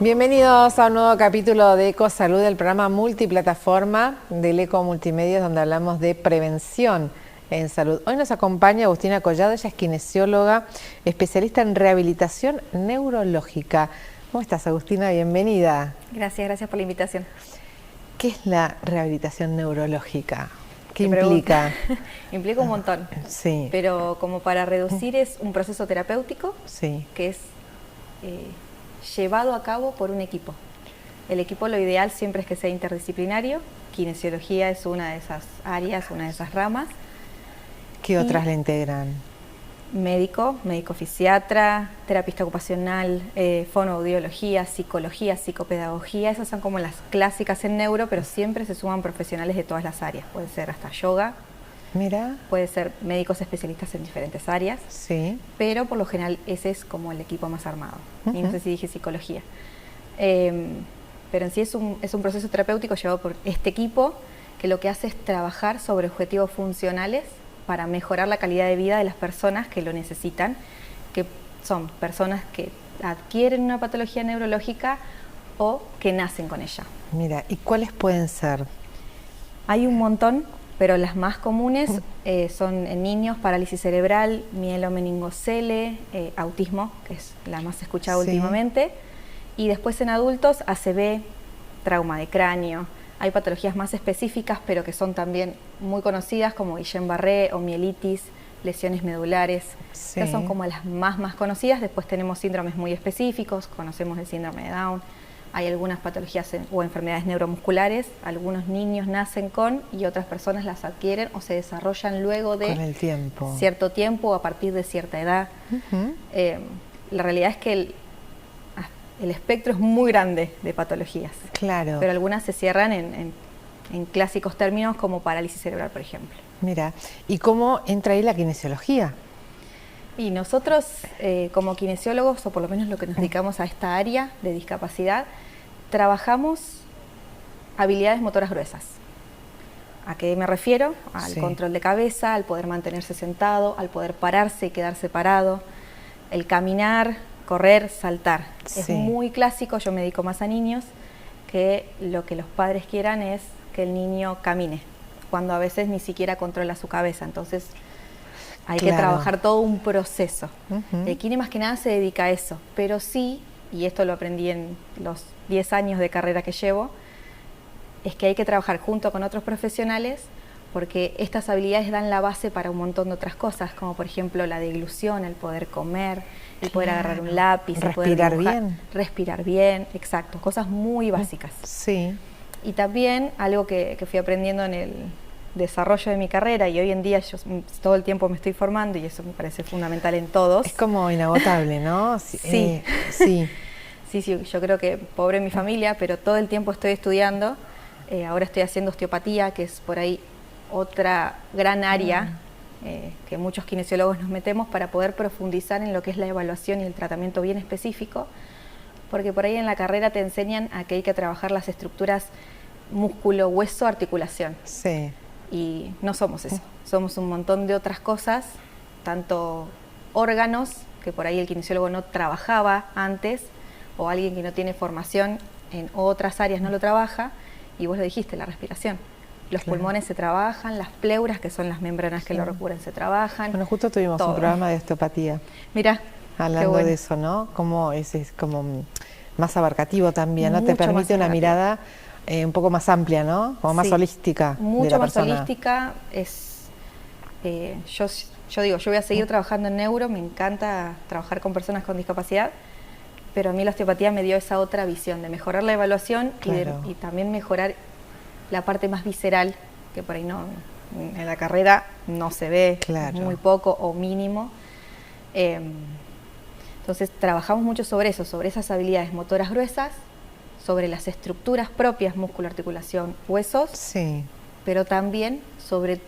Bienvenidos a un nuevo capítulo de EcoSalud, el programa multiplataforma del Eco Multimedios, donde hablamos de prevención en salud. Hoy nos acompaña Agustina Collado, ella es kinesióloga, especialista en rehabilitación neurológica. ¿Cómo estás, Agustina? Bienvenida. Gracias por la invitación. ¿Qué es la rehabilitación neurológica? ¿Qué implica? Implica un montón, sí. Pero como para reducir es un proceso terapéutico sí. que es llevado a cabo por un equipo. El equipo, lo ideal siempre es que sea interdisciplinario. Kinesiología es una de esas áreas, una de esas ramas. ¿Qué otras le integran? Médico fisiatra, terapista ocupacional, fonoaudiología, psicología, psicopedagogía. Esas son como las clásicas en neuro, pero siempre se suman profesionales de todas las áreas. Puede ser hasta yoga. Mira. Puede ser médicos especialistas en diferentes áreas. Sí. Pero por lo general ese es como el equipo más armado. Y no sé si dije psicología. Pero en sí es un proceso terapéutico llevado por este equipo que lo que hace es trabajar sobre objetivos funcionales para mejorar la calidad de vida de las personas que lo necesitan, que son personas que adquieren una patología neurológica o que nacen con ella. Mira, ¿y cuáles pueden ser? Hay un montón, pero las más comunes son en niños, parálisis cerebral, mielomeningocele, autismo, que es la más escuchada últimamente, y después en adultos, ACV, trauma de cráneo. Hay patologías más específicas, pero que son también muy conocidas, como Guillain-Barré o mielitis, lesiones medulares. Estas son como las más conocidas. Después tenemos síndromes muy específicos, conocemos el síndrome de Down. Hay algunas patologías o enfermedades neuromusculares, algunos niños nacen con y otras personas las adquieren o se desarrollan luego de con el tiempo. Cierto tiempo o a partir de cierta edad. La realidad es que el espectro es muy grande de patologías. Claro. Pero algunas se cierran en clásicos términos como parálisis cerebral, por ejemplo. Mira, ¿y cómo entra ahí la kinesiología? Y nosotros, como kinesiólogos, o por lo menos lo que nos dedicamos a esta área de discapacidad, trabajamos habilidades motoras gruesas. ¿A qué me refiero? Al control de cabeza, al poder mantenerse sentado, al poder pararse y quedarse parado, el caminar, correr, saltar. Es muy clásico, yo me dedico más a niños, que lo que los padres quieran es que el niño camine, cuando a veces ni siquiera controla su cabeza. Entonces hay que trabajar todo un proceso. El kine más que nada se dedica a eso, pero sí, y esto lo aprendí en los 10 años de carrera que llevo, es que hay que trabajar junto con otros profesionales porque estas habilidades dan la base para un montón de otras cosas, como por ejemplo la deglución, el poder comer, el poder agarrar un lápiz, el poder dibujar, respirar bien, exacto, cosas muy básicas. Sí. Y también algo que fui aprendiendo en el desarrollo de mi carrera, y hoy en día yo todo el tiempo me estoy formando y eso me parece fundamental en todos. Es como inagotable, ¿no? Sí. Sí, yo creo que pobre mi familia, pero todo el tiempo estoy estudiando. Ahora estoy haciendo osteopatía, que es por ahí otra gran área que muchos kinesiólogos nos metemos para poder profundizar en lo que es la evaluación y el tratamiento bien específico, porque por ahí en la carrera te enseñan a que hay que trabajar las estructuras músculo, hueso, articulación. Sí. Y no somos eso, somos un montón de otras cosas, tanto órganos, que por ahí el kinesiólogo no trabajaba antes, o alguien que no tiene formación en otras áreas no lo trabaja, y vos lo dijiste, la respiración. Los pulmones se trabajan, las pleuras, que son las membranas que lo recubren, se trabajan. Bueno, justo tuvimos un programa de osteopatía. Mirá, hablando de eso, ¿no? Como es como más abarcativo también, ¿no? Te permite una mirada un poco más amplia, ¿no? Como más holística. Mucho más holística. Yo digo, yo voy a seguir trabajando en neuro, me encanta trabajar con personas con discapacidad, pero a mí la osteopatía me dio esa otra visión de mejorar la evaluación y también mejorar la parte más visceral, que por ahí no en la carrera no se ve, muy poco o mínimo. Entonces trabajamos mucho sobre eso, sobre esas habilidades motoras gruesas, sobre las estructuras propias, músculo, articulación, huesos, pero también sobre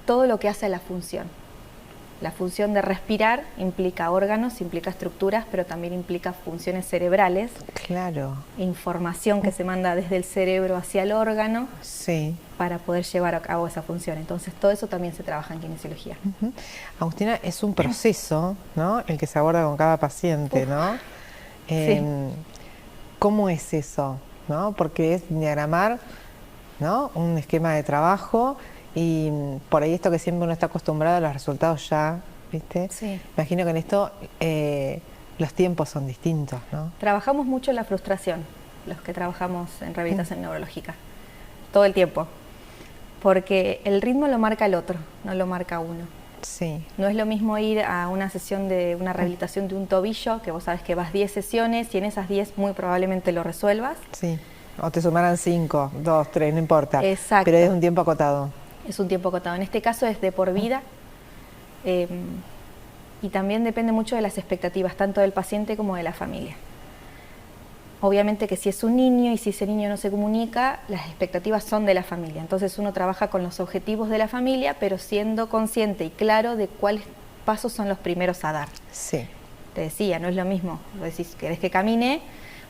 todo lo que hace a la función. La función de respirar implica órganos, implica estructuras, pero también implica funciones cerebrales. Claro. Información que se manda desde el cerebro hacia el órgano para poder llevar a cabo esa función. Entonces todo eso también se trabaja en kinesiología. Agustina, es un proceso, ¿no?, el que se aborda con cada paciente, ¿no? ¿Cómo es eso? ¿No? Porque es diagramar, ¿no?, un esquema de trabajo y por ahí esto que siempre uno está acostumbrado a los resultados ya, ¿viste? Sí. Imagino que en esto los tiempos son distintos, ¿no? Trabajamos mucho en la frustración, los que trabajamos en rehabilitación neurológica, todo el tiempo, porque el ritmo lo marca el otro, no lo marca uno. Sí. No es lo mismo ir a una sesión de una rehabilitación de un tobillo, que vos sabes que vas 10 sesiones y en esas 10 muy probablemente lo resuelvas. Sí, o te sumarán 5, 2, 3, no importa. Exacto. Pero es un tiempo acotado. Es un tiempo acotado. En este caso es de por vida y también depende mucho de las expectativas, tanto del paciente como de la familia. Obviamente que si es un niño y si ese niño no se comunica, las expectativas son de la familia. Entonces uno trabaja con los objetivos de la familia, pero siendo consciente y claro de cuáles pasos son los primeros a dar. Sí. Te decía, no es lo mismo. Vos decís, ¿querés que camine?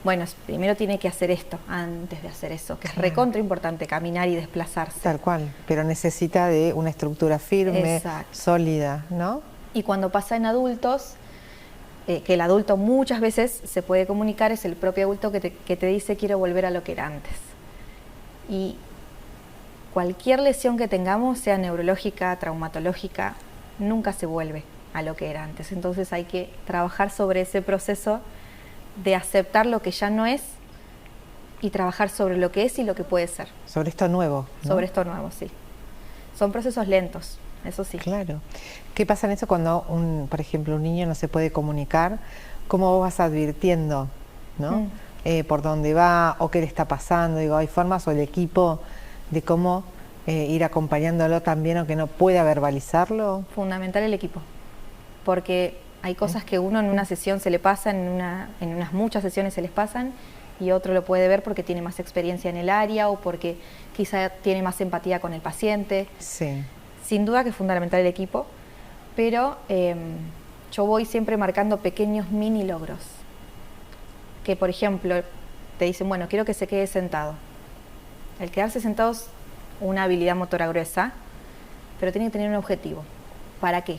Bueno, primero tiene que hacer esto antes de hacer eso, que es recontra importante, caminar y desplazarse. Tal cual, pero necesita de una estructura firme, sólida, ¿no? Y cuando pasa en adultos, que el adulto muchas veces se puede comunicar, es el propio adulto que te dice quiero volver a lo que era antes. Y cualquier lesión que tengamos, sea neurológica, traumatológica, nunca se vuelve a lo que era antes. Entonces hay que trabajar sobre ese proceso de aceptar lo que ya no es y trabajar sobre lo que es y lo que puede ser. Sobre esto nuevo, ¿no? Sobre esto nuevo, sí. Son procesos lentos, eso sí. Claro. ¿Qué pasa en eso cuando, por ejemplo, un niño no se puede comunicar? ¿Cómo vos vas advirtiendo, ¿no? Por dónde va o qué le está pasando? Digo, ¿hay formas o el equipo de cómo ir acompañándolo también aunque no pueda verbalizarlo? Fundamental el equipo, porque hay cosas que uno en una sesión se le pasan, en unas muchas sesiones se les pasan y otro lo puede ver porque tiene más experiencia en el área o porque quizá tiene más empatía con el paciente. Sí. Sin duda que es fundamental el equipo, pero yo voy siempre marcando pequeños mini logros. Que por ejemplo, te dicen, bueno, quiero que se quede sentado. El quedarse sentado es una habilidad motora gruesa, pero tiene que tener un objetivo. ¿Para qué?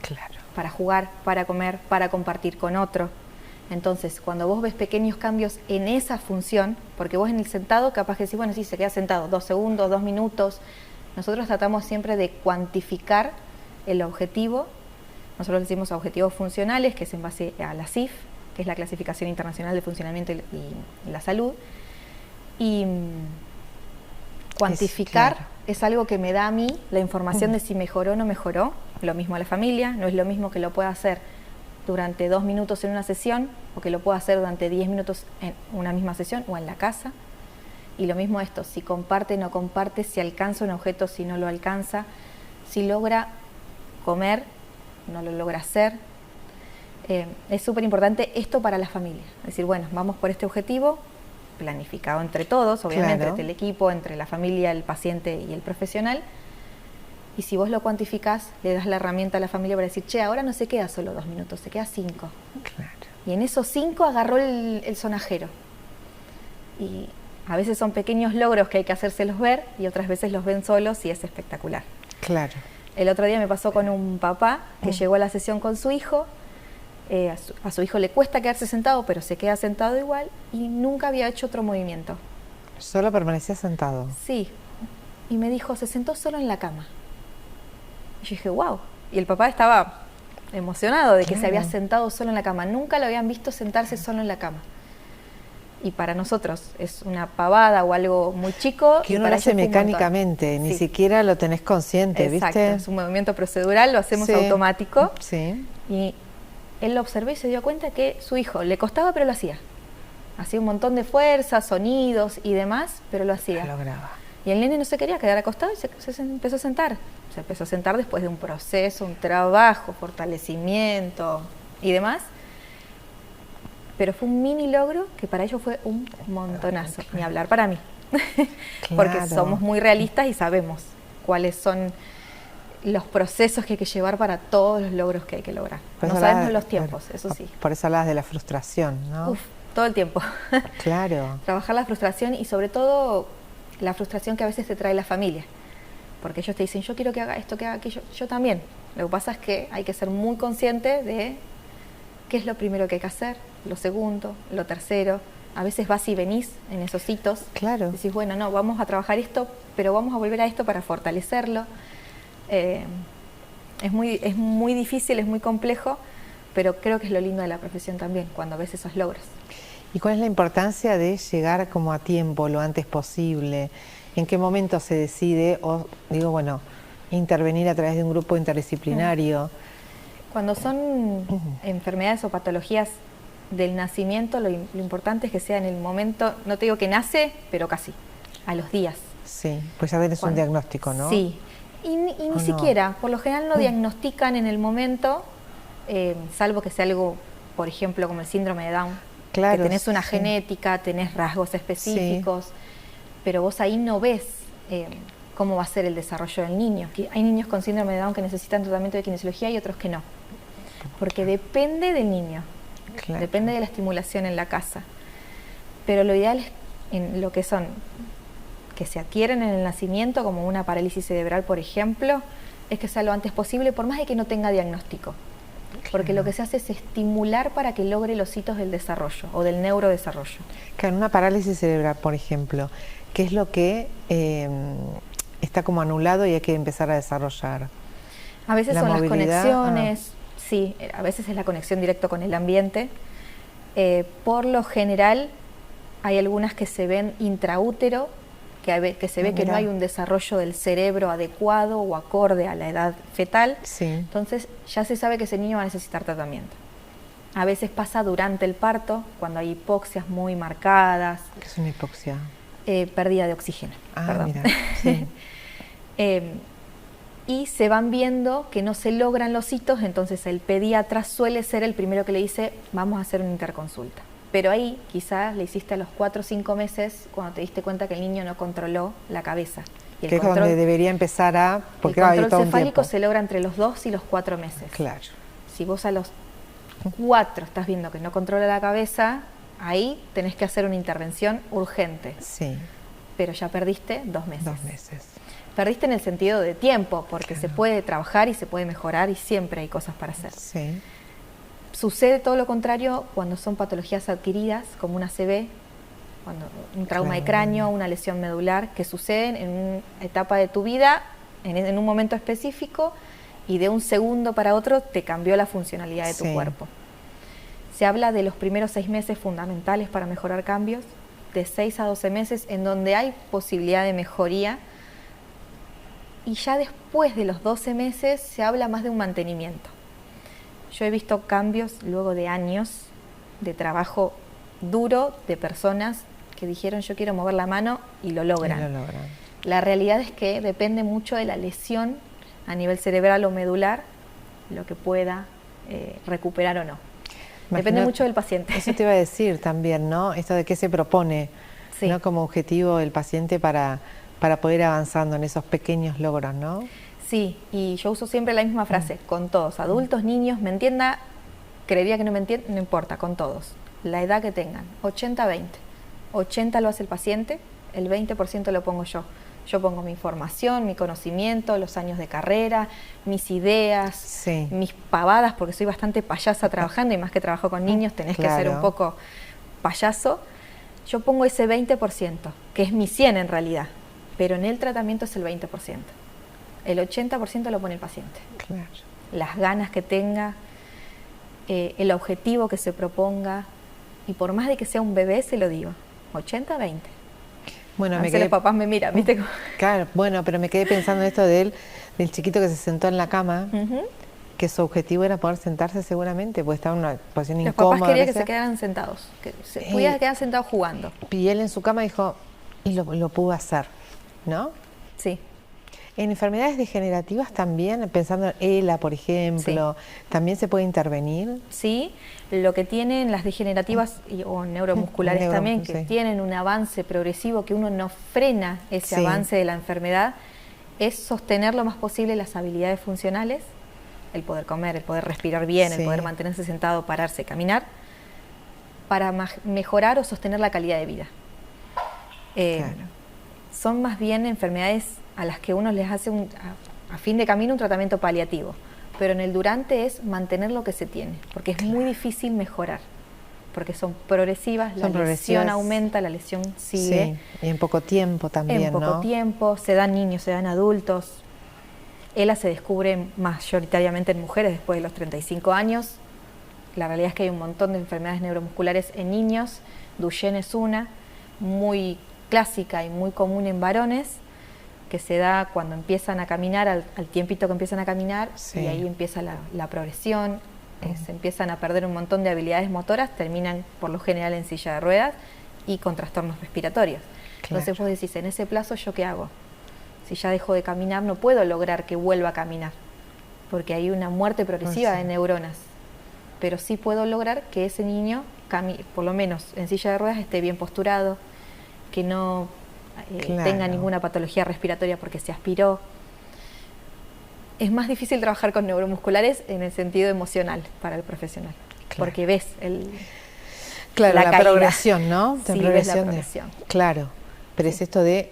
Claro. Para jugar, para comer, para compartir con otro. Entonces, cuando vos ves pequeños cambios en esa función, porque vos en el sentado capaz que decís, bueno, sí, se queda sentado 2 segundos, 2 minutos. Nosotros tratamos siempre de cuantificar el objetivo. Nosotros le decimos objetivos funcionales, que es en base a la CIF, que es la Clasificación Internacional de Funcionamiento y la Salud. Y cuantificar es algo que me da a mí la información de si mejoró o no mejoró. Lo mismo a la familia, no es lo mismo que lo pueda hacer durante 2 minutos en una sesión o que lo pueda hacer durante 10 minutos en una misma sesión o en la casa. Y lo mismo esto, si comparte, no comparte, si alcanza un objeto, si no lo alcanza, si logra comer, no lo logra hacer. Es súper importante esto para la familia. Es decir, bueno, vamos por este objetivo, planificado entre todos, obviamente, claro, entre el equipo, entre la familia, el paciente y el profesional. Y si vos lo cuantificás, le das la herramienta a la familia para decir, che, ahora no se queda solo 2 minutos, se queda 5. Claro. Y en esos 5 agarró el sonajero. Y a veces son pequeños logros que hay que hacérselos ver y otras veces los ven solos y es espectacular. Claro. El otro día me pasó con un papá que llegó a la sesión con su hijo. A su hijo le cuesta quedarse sentado, pero se queda sentado igual y nunca había hecho otro movimiento. ¿Solo permanecía sentado? Sí. Y me dijo, se sentó solo en la cama. Y yo dije, wow. Y el papá estaba emocionado de que se había sentado solo en la cama. Nunca lo habían visto sentarse solo en la cama. Y para nosotros es una pavada o algo muy chico. Que uno lo hace mecánicamente, ni siquiera lo tenés consciente, exacto, ¿viste? Es un movimiento procedural, lo hacemos automático. Sí. Y él lo observó y se dio cuenta que su hijo le costaba, pero lo hacía. Hacía un montón de fuerza, sonidos y demás, pero lo hacía. Lo lograba. Y el nene no se quería quedar acostado y se empezó a sentar. Se empezó a sentar después de un proceso, un trabajo, fortalecimiento y demás. Pero fue un mini logro que para ellos fue un montonazo, ni hablar para mí. Porque somos muy realistas y sabemos cuáles son los procesos que hay que llevar para todos los logros que hay que lograr. No sabemos los tiempos, eso sí. Por eso hablabas de la frustración, ¿no? Uf, todo el tiempo. Claro. Trabajar la frustración y sobre todo la frustración que a veces te trae la familia. Porque ellos te dicen, yo quiero que haga esto, que haga aquello. Yo también. Lo que pasa es que hay que ser muy consciente de qué es lo primero que hay que hacer, lo segundo, lo tercero, a veces vas y venís en esos hitos. Claro. Decís, bueno, no, vamos a trabajar esto, pero vamos a volver a esto para fortalecerlo. Es muy difícil, es muy complejo, pero creo que es lo lindo de la profesión también, cuando ves esos logros. ¿Y cuál es la importancia de llegar como a tiempo, lo antes posible? ¿En qué momento se decide, o digo, bueno, intervenir a través de un grupo interdisciplinario? Cuando son enfermedades o patologías del nacimiento, lo importante es que sea en el momento, no te digo que nace, pero casi, a los días. Sí, pues ya tenés un diagnóstico, ¿no? Sí, y ni siquiera, por lo general no diagnostican en el momento, salvo que sea algo, por ejemplo, como el síndrome de Down, claro, que tenés una genética, tenés rasgos específicos, pero vos ahí no ves cómo va a ser el desarrollo del niño. Hay niños con síndrome de Down que necesitan tratamiento de kinesiología y otros que no, porque depende del niño, depende de la estimulación en la casa. Pero lo ideal es en lo que son, que se adquieren en el nacimiento, como una parálisis cerebral, por ejemplo, es que sea lo antes posible, por más de que no tenga diagnóstico. Porque lo que se hace es estimular para que logre los hitos del desarrollo o del neurodesarrollo. Claro, en una parálisis cerebral, por ejemplo, ¿qué es lo que está como anulado y hay que empezar a desarrollar? A veces la son movilidad, las conexiones, sí, a veces es la conexión directa con el ambiente. Por lo general hay algunas que se ven intraútero, que se ve que no hay un desarrollo del cerebro adecuado o acorde a la edad fetal. Sí. Entonces ya se sabe que ese niño va a necesitar tratamiento. A veces pasa durante el parto, cuando hay hipoxias muy marcadas. ¿Qué es una hipoxia? Pérdida de oxígeno. Perdón. Mira, sí. Y se van viendo que no se logran los hitos, entonces el pediatra suele ser el primero que le dice, vamos a hacer una interconsulta. Pero ahí quizás le hiciste a los 4 o 5 meses cuando te diste cuenta que el niño no controló la cabeza. Y que es donde debería empezar a... Porque el control cefálico se logra entre los 2 y los 4 meses. Claro. Si vos a los 4 estás viendo que no controla la cabeza, ahí tenés que hacer una intervención urgente. Sí. Pero ya perdiste 2 meses. 2 meses. Perdiste en el sentido de tiempo, porque se puede trabajar y se puede mejorar y siempre hay cosas para hacer. Sí. Sucede todo lo contrario cuando son patologías adquiridas, como una ACV, cuando un trauma de cráneo, una lesión medular, que suceden en una etapa de tu vida, en un momento específico, y de un segundo para otro te cambió la funcionalidad de tu cuerpo. Se habla de los primeros 6 meses fundamentales para mejorar cambios, de 6 a 12 meses en donde hay posibilidad de mejoría, y ya después de los 12 meses se habla más de un mantenimiento. Yo he visto cambios luego de años de trabajo duro de personas que dijeron yo quiero mover la mano y lo logran. La realidad es que depende mucho de la lesión a nivel cerebral o medular, lo que pueda recuperar o no. Depende mucho del paciente. Eso te iba a decir también, ¿no? Esto de qué se propone, ¿no? Como objetivo el paciente para poder ir avanzando en esos pequeños logros, ¿no? Sí, y yo uso siempre la misma frase, con todos, adultos, niños, me entienda, creería que no me entienda, no importa, con todos, la edad que tengan, 80-20, 80 lo hace el paciente, el 20% lo pongo yo. Yo pongo mi información, mi conocimiento, los años de carrera, mis ideas, mis pavadas, porque soy bastante payasa trabajando, y más que trabajo con niños tenés que ser un poco payaso. Yo pongo ese 20%, que es mi 100 en realidad, pero en el tratamiento es el 20%. El 80% lo pone el paciente. Claro. Las ganas que tenga, el objetivo que se proponga, y por más de que sea un bebé, se lo digo, 80-20. Bueno, los papás me miran, ¿viste? Claro, bueno, pero me quedé pensando en esto del chiquito que se sentó en la cama, que su objetivo era poder sentarse seguramente, porque estaba en una posición incómoda. Los papás querían que se quedaran sentados, que se pudieran quedar sentados jugando. Y él en su cama dijo, y lo pudo hacer, ¿no? Sí. En enfermedades degenerativas también, pensando en ELA, por ejemplo, ¿también se puede intervenir? Sí, lo que tienen las degenerativas o neuromusculares también, que tienen un avance progresivo, que uno no frena ese avance de la enfermedad, es sostener lo más posible las habilidades funcionales, el poder comer, el poder respirar bien, el poder mantenerse sentado, pararse, caminar, para mejorar o sostener la calidad de vida. Son más bien enfermedades a las que uno les hace a fin de camino un tratamiento paliativo, pero en el durante es mantener lo que se tiene, porque es muy difícil mejorar, porque son progresivas, la lesión aumenta, la lesión sigue. Sí, y en poco tiempo también, ¿no? En poco tiempo, se dan niños, se dan adultos. ELA se descubre mayoritariamente en mujeres después de los 35 años. La realidad es que hay un montón de enfermedades neuromusculares en niños. Duchenne es una, muy clásica y muy común en varones, que se da cuando empiezan a caminar, al tiempito que empiezan a caminar, y ahí empieza la progresión, se empiezan a perder un montón de habilidades motoras, terminan por lo general en silla de ruedas y con trastornos respiratorios. Claro. Entonces vos decís, en ese plazo, ¿yo qué hago? Si ya dejo de caminar, no puedo lograr que vuelva a caminar, porque hay una muerte progresiva de neuronas, pero sí puedo lograr que ese niño, por lo menos en silla de ruedas, esté bien posturado, que no tenga ninguna patología respiratoria porque se aspiró. Es más difícil trabajar con neuromusculares en el sentido emocional para el profesional, porque ves la progresión, ¿no? Sí, ves la progresión. Claro, pero es esto de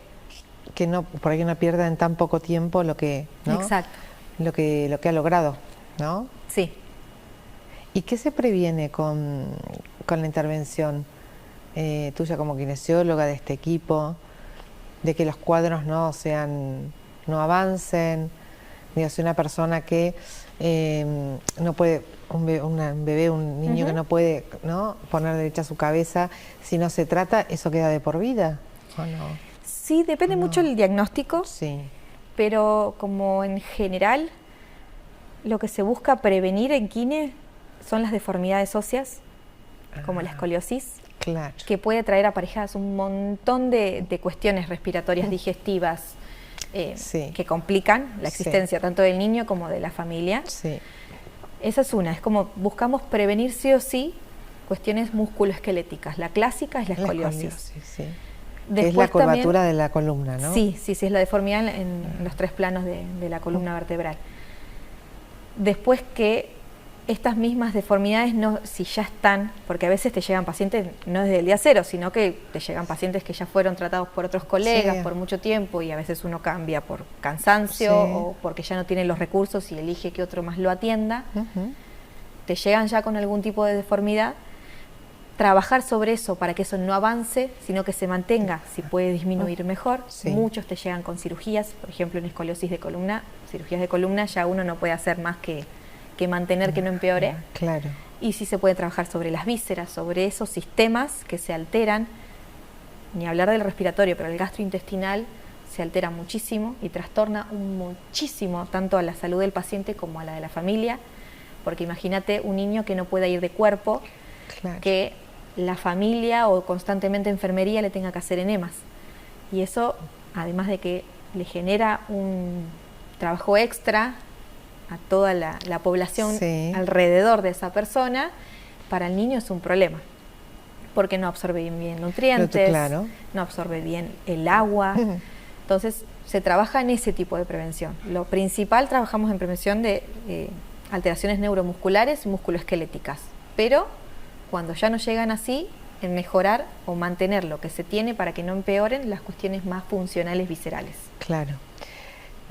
que no, por ahí no pierda en tan poco tiempo lo que, ¿no? Exacto. Lo que ha logrado, ¿no? Sí. ¿Y qué se previene con la intervención tuya como kinesióloga de este equipo, de que los cuadros no avancen? Digo, si una persona que no puede, un bebé, un niño que no puede, ¿no?, poner derecha su cabeza, si no se trata, ¿eso queda de por vida o no? Sí, depende mucho del diagnóstico, pero como en general lo que se busca prevenir en kine son las deformidades óseas, como la escoliosis, que puede traer aparejadas un montón de cuestiones respiratorias, digestivas, que complican la existencia tanto del niño como de la familia. Esa es una, es como buscamos prevenir sí o sí cuestiones musculoesqueléticas. La clásica es la escoliosis. Que es la curvatura de la columna, ¿no? Sí, es la deformidad en los tres planos de la columna vertebral. Después que estas mismas deformidades, si ya están, porque a veces te llegan pacientes no desde el día cero, sino que te llegan pacientes que ya fueron tratados por otros colegas por mucho tiempo, y a veces uno cambia por cansancio o porque ya no tiene los recursos y elige que otro más lo atienda. Te llegan ya con algún tipo de deformidad. Trabajar sobre eso para que eso no avance, sino que se mantenga, si puede disminuir mejor. Muchos te llegan con cirugías, por ejemplo en escoliosis de columna, cirugías de columna, ya uno no puede hacer más que mantener que no empeore. Y sí se puede trabajar sobre las vísceras, sobre esos sistemas que se alteran, ni hablar del respiratorio, pero el gastrointestinal se altera muchísimo y trastorna muchísimo tanto a la salud del paciente como a la de la familia, porque imagínate un niño que no pueda ir de cuerpo, que la familia o constantemente enfermería le tenga que hacer enemas, y eso, además de que le genera un trabajo extra a toda la población alrededor de esa persona, para el niño es un problema, porque no absorbe bien nutrientes, no absorbe bien el agua. Entonces se trabaja en ese tipo de prevención. Lo principal, trabajamos en prevención de alteraciones neuromusculares y musculoesqueléticas, pero cuando ya no llegan así, en mejorar o mantener lo que se tiene para que no empeoren las cuestiones más funcionales viscerales.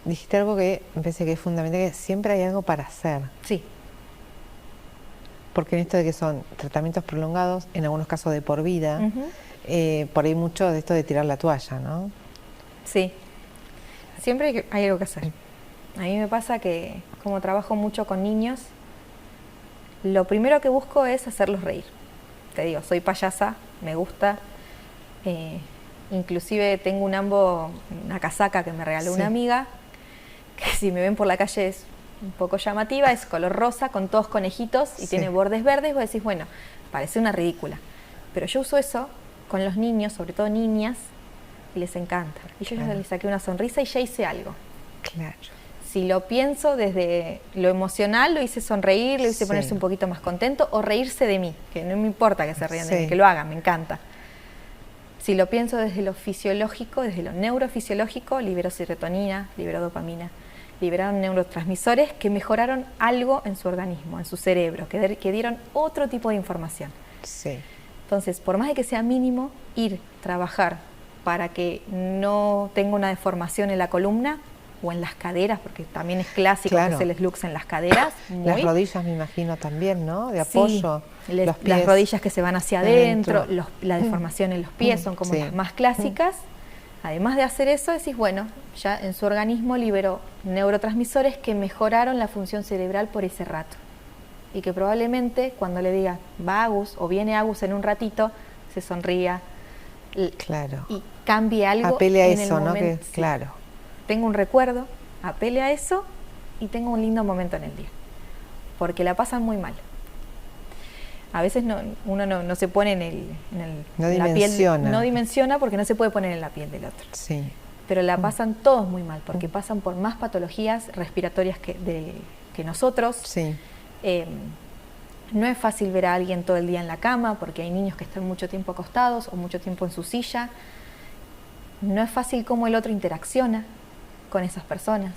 Dijiste algo que me parece que es fundamental, que siempre hay algo para hacer. Porque en esto de que son tratamientos prolongados, en algunos casos de por vida, por ahí mucho de esto de tirar la toalla, ¿no? Siempre hay algo que hacer. A mí me pasa que, como trabajo mucho con niños, lo primero que busco es hacerlos reír. Te digo, soy payasa, me gusta. Inclusive tengo una casaca que me regaló una amiga, que si me ven por la calle es un poco llamativa, es color rosa, con todos conejitos y tiene bordes verdes. Vos decís, bueno, parece una ridícula. Pero yo uso eso con los niños, sobre todo niñas, y les encanta. Y yo ya les saqué una sonrisa y ya hice algo. Si lo pienso desde lo emocional, lo hice sonreír, lo hice ponerse un poquito más contento o reírse de mí, que no me importa que se rían de mí, que lo hagan, me encanta. Si lo pienso desde lo fisiológico, desde lo neurofisiológico, liberó serotonina, liberó dopamina, liberaron neurotransmisores que mejoraron algo en su organismo, en su cerebro, que dieron otro tipo de información. Entonces, por más de que sea mínimo, trabajar para que no tenga una deformación en la columna, o en las caderas, porque también es clásico Claro. que se les luxe en las caderas. Las rodillas me imagino también, ¿no? De apoyo. Sí, los pies las rodillas que se van hacia adentro, adentro. la deformación en los pies son como Sí. las más clásicas. Además de hacer eso, decís, bueno, ya en su organismo liberó neurotransmisores que mejoraron la función cerebral por ese rato. Y que probablemente cuando le diga va Agus o viene Agus en un ratito, se sonría Claro. y cambie algo. Apele a en eso, el ¿no? momento. Que, Sí. claro. Tengo un recuerdo, apele a eso y tengo un lindo momento en el día. Porque la pasan muy mal. A veces uno no se pone No en la piel, dimensiona. no dimensiona porque no se puede poner en la piel del otro. Sí. Pero la pasan todos muy mal porque pasan por más patologías respiratorias que nosotros. Sí. No es fácil ver a alguien todo el día en la cama porque hay niños que están mucho tiempo acostados o mucho tiempo en su silla. No es fácil cómo el otro interacciona con esas personas.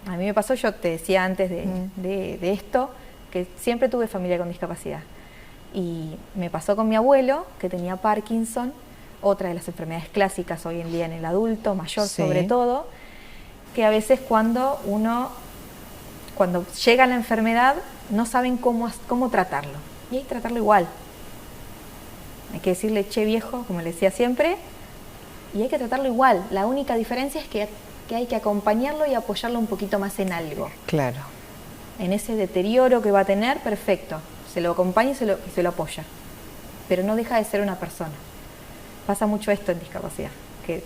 A mí me pasó, yo te decía antes de esto, que siempre tuve familia con discapacidad. Y me pasó con mi abuelo, que tenía Parkinson, otra de las enfermedades clásicas hoy en día en el adulto, mayor Sí. sobre todo, que a veces cuando llega la enfermedad no saben cómo tratarlo. Y hay que tratarlo igual. Hay que decirle, che viejo, como le decía siempre, y hay que tratarlo igual. La única diferencia es que hay que acompañarlo y apoyarlo un poquito más en algo. Claro. En ese deterioro que va a tener, perfecto. Se lo acompaña y se lo apoya. Pero no deja de ser una persona. Pasa mucho esto en discapacidad, que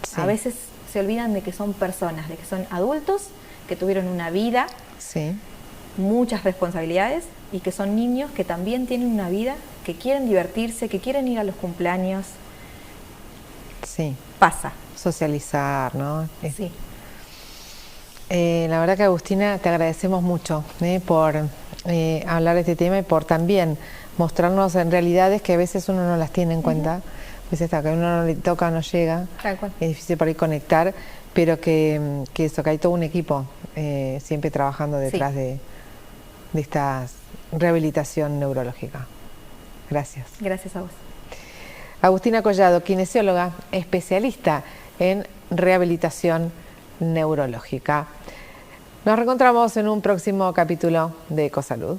Sí. a veces se olvidan de que son personas, de que son adultos, que tuvieron una vida, Sí. muchas responsabilidades y que son niños que también tienen una vida, que quieren divertirse, que quieren ir a los cumpleaños. Sí. Pasa. Socializar, ¿no? Sí. La verdad que Agustina, te agradecemos mucho por hablar de este tema y por también mostrarnos en realidades que a veces uno no las tiene en cuenta. Pues hasta que uno no le toca, no llega. Tal cual. Es difícil por ahí conectar, pero que hay todo un equipo siempre trabajando detrás de esta rehabilitación neurológica. Gracias. Gracias a vos. Agustina Collado, kinesióloga, especialista en rehabilitación neurológica. Nos reencontramos en un próximo capítulo de Ecosalud.